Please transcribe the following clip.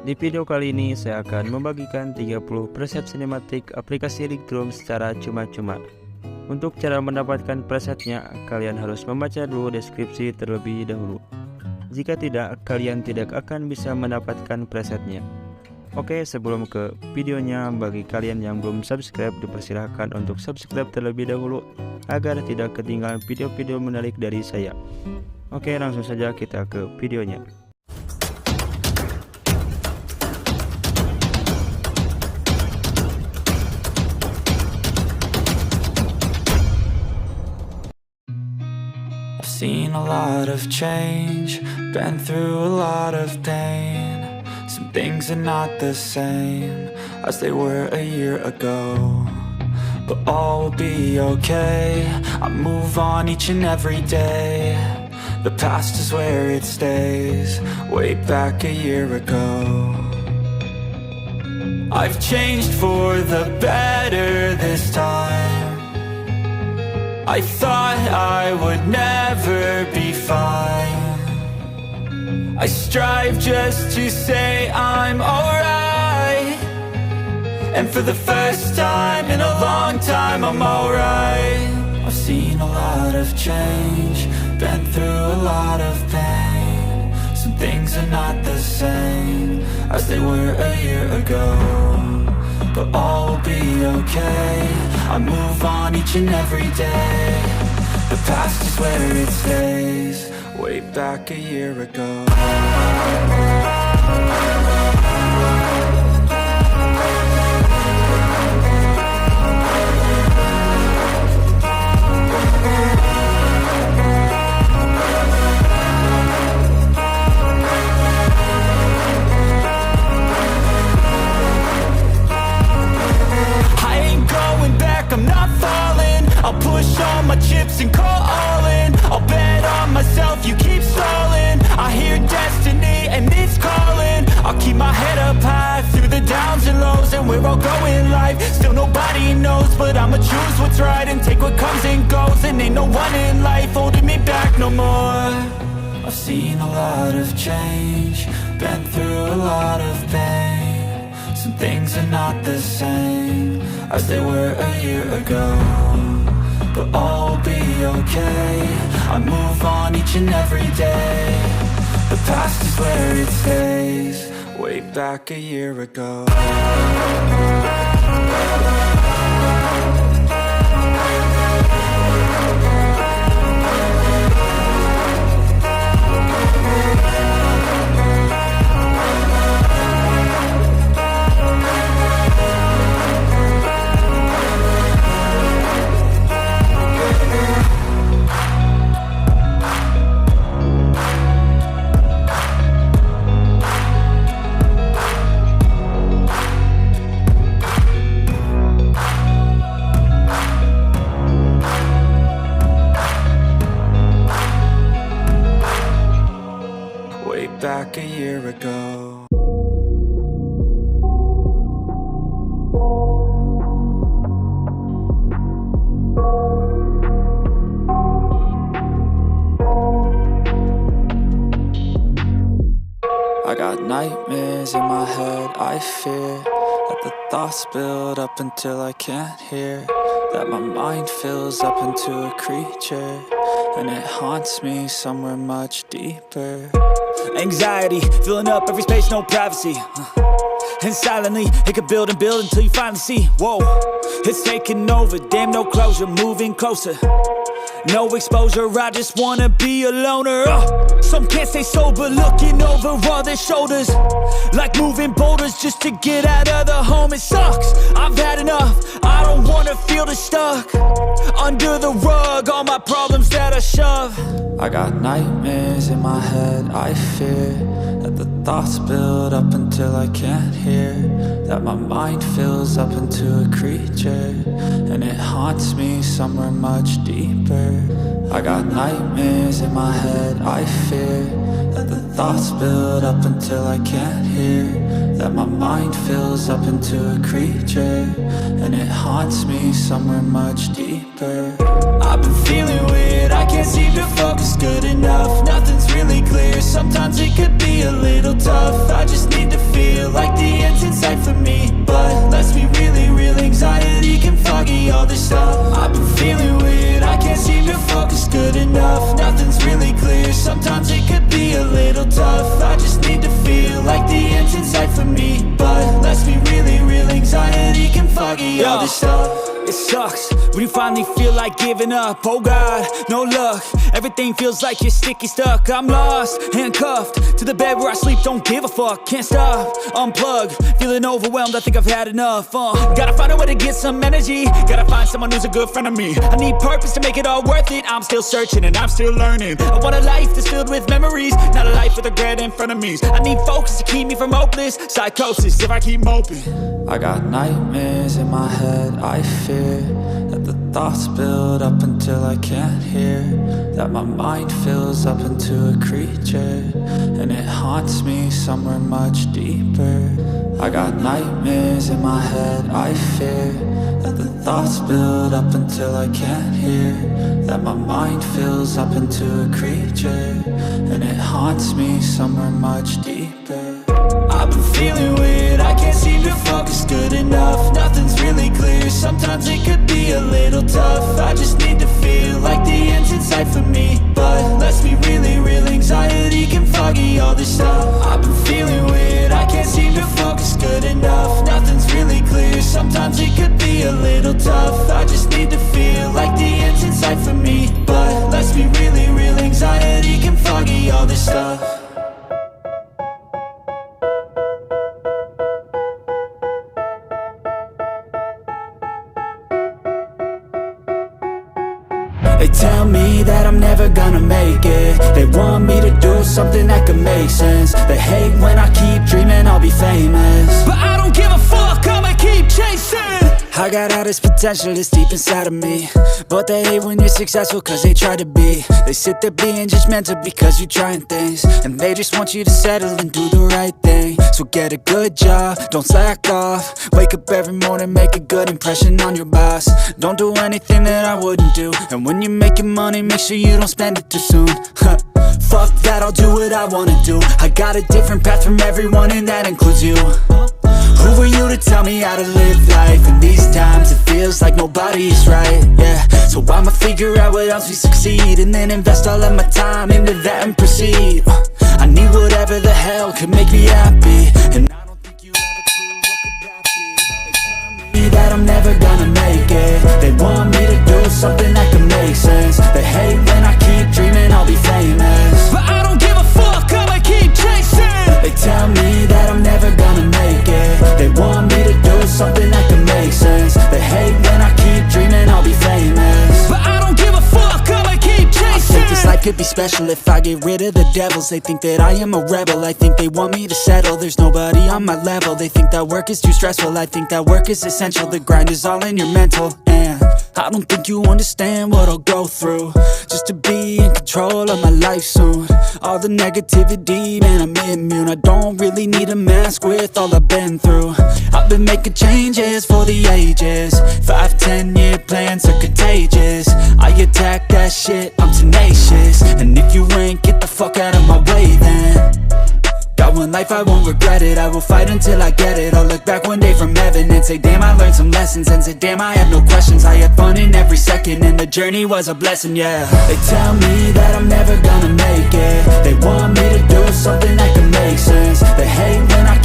Di video kali ini saya akan membagikan 30 preset sinematik aplikasi Lightroom secara cuma-cuma. Untuk cara mendapatkan presetnya, kalian harus membaca dulu deskripsi terlebih dahulu. Jika tidak, kalian tidak akan bisa mendapatkan presetnya. Oke, sebelum ke videonya, bagi kalian yang belum subscribe, dipersilahkan untuk subscribe terlebih dahulu agar tidak ketinggalan video-video menarik dari saya. Oke, langsung saja kita ke videonya. Seen a lot of change, been through a lot of pain. Some things are not the same as they were a year ago, but all will be okay. I move on each and every day. The past is where it stays, way back a year ago. I've changed for the better this time. I thought I would never be fine. I strive just to say I'm alright, and for the first time in a long time I'm alright. I've seen a lot of change, been through a lot of pain. Some things are not the same as they were a year ago, but all will be okay. I move on each and every day. The past is where it stays, way back a year ago. I'm not falling, I'll push all my chips and call all in. I'll bet on myself, you keep stalling. I hear destiny and it's calling. I'll keep my head up high through the downs and lows, and where I'll go in life, still nobody knows. But I'ma choose what's right and take what comes and goes, and ain't no one in life holding me back no more. I've seen a lot of change, been through a lot of pain. Some things are not the same as they were a year ago, but all will be okay. I move on each and every day. The past is where it stays, way back a year ago. Back a year ago. I got nightmares in my head, I fear that the thoughts build up until I can't hear, that my mind fills up into a creature, and it haunts me somewhere much deeper. Anxiety, filling up every space, no privacy. And silently, it could build and build until you finally see. Whoa, it's taking over, damn no closure, moving closer. No exposure, I just wanna be a loner. Some can't stay sober, looking over all their shoulders, like moving boulders just to get out of the home. It sucks, I've had enough, I don't wanna feel the stuck under the rug, all my problems that I shove. I got nightmares in my head, I fear that the thoughts build up until I can't hear, that my mind fills up into a creature, and it haunts me somewhere much deeper. I got nightmares in my head, I fear that the thoughts build up until I can't hear, that my mind fills up into a creature, and it haunts me somewhere much deeper. I've been feeling weird, I can't seem to focus good enough. Nothing's really clear, sometimes it could be a little tough. I just need to feel like the end's in sight for me, but let's be really real, anxiety can foggy all this stuff. I've been feeling weird, I can't seem to focus good enough. Nothing's really clear, sometimes it could be a little tough. I just need to feel like the end's in sight for me, but let's be really real, anxiety can foggy all this stuff. It sucks when you finally feel like giving up. Oh God, no luck. Everything feels like you're sticky stuck. I'm lost, handcuffed to the bed where I sleep. Don't give a fuck, can't stop. Unplug, feeling overwhelmed. I think I've had enough. Gotta find a way to get some energy. Gotta find someone who's a good friend of me. I need purpose to make it all worth it. I'm still searching and I'm still learning. I want a life that's filled with memories, not a life with regret in front of me. I need focus to keep me from hopeless psychosis if I keep moping. I got nightmares in my head, I fear that the thoughts build up until I can't hear, that my mind fills up into a creature, and it haunts me somewhere much deeper. I got nightmares in my head, I fear that the thoughts build up until I can't hear, that my mind fills up into a creature, and it haunts me somewhere much deeper. I've been feeling weird, I can't seem to focus good enough. Nothing's really clear, sometimes it could be a little tough. I just need to feel like the end's in sight for me, but let's be really real, anxiety can foggy all this stuff. I've been feeling weird, I can't seem to focus good enough. Nothing's really clear, sometimes it could be a little tough. I just need to feel like the end's in sight for me, but let's be really real, anxiety can foggy all this stuff. They tell me that I'm never gonna make it. They want me to do something that could make sense. They hate when I keep dreaming I'll be famous, but I don't give a fuck, I'ma keep chasing. I got all this potential that's deep inside of me, but they hate when you're successful cause they try to be. They sit there being judgmental because you're trying things, and they just want you to settle and do the right thing. So get a good job, don't slack off. Wake up every morning, make a good impression on your boss. Don't do anything that I wouldn't do, and when you're making money, make sure you don't spend it too soon. Fuck that, I'll do what I wanna do. I got a different path from everyone, and that includes you. Who are you to tell me how to live life? In these times it feels like nobody's right, yeah. So I'ma figure out what else we succeed, and then invest all of my time into that and proceed. I need whatever the hell could make me happy, and I don't think you have a clue what could that be. They tell me that I'm never gonna make it. They want me to do something that could make sense. They hate when I keep dreaming I'll be famous, but I don't give a fuck, I'ma keep chasing. They tell me that I'm never gonna make it. They want me to do something that can make sense. They hate when I keep dreaming I'll be famous, but I don't give a fuck, I'ma keep chasing. I think this life could be special if I get rid of the devils. They think that I am a rebel, I think they want me to settle. There's nobody on my level, they think that work is too stressful. I think that work is essential, the grind is all in your mental. And I don't think you understand what I'll go through just to be in control of my life soon. All the negativity, man, I'm immune. I don't really need a mask with all I've been through. I've been making changes for the ages. 5-10 year plans are contagious. I attack that shit, I'm tenacious. And if you ain't, get the fuck out of my way then. Got one life, I won't regret it. I will fight until I get it. I'll look back one day from heaven and say, damn, I learned some lessons. And say, damn, I had no questions. I had fun in every second, and the journey was a blessing, yeah. They tell me that I'm never gonna make it. They want me to do something that can make sense. They hate when I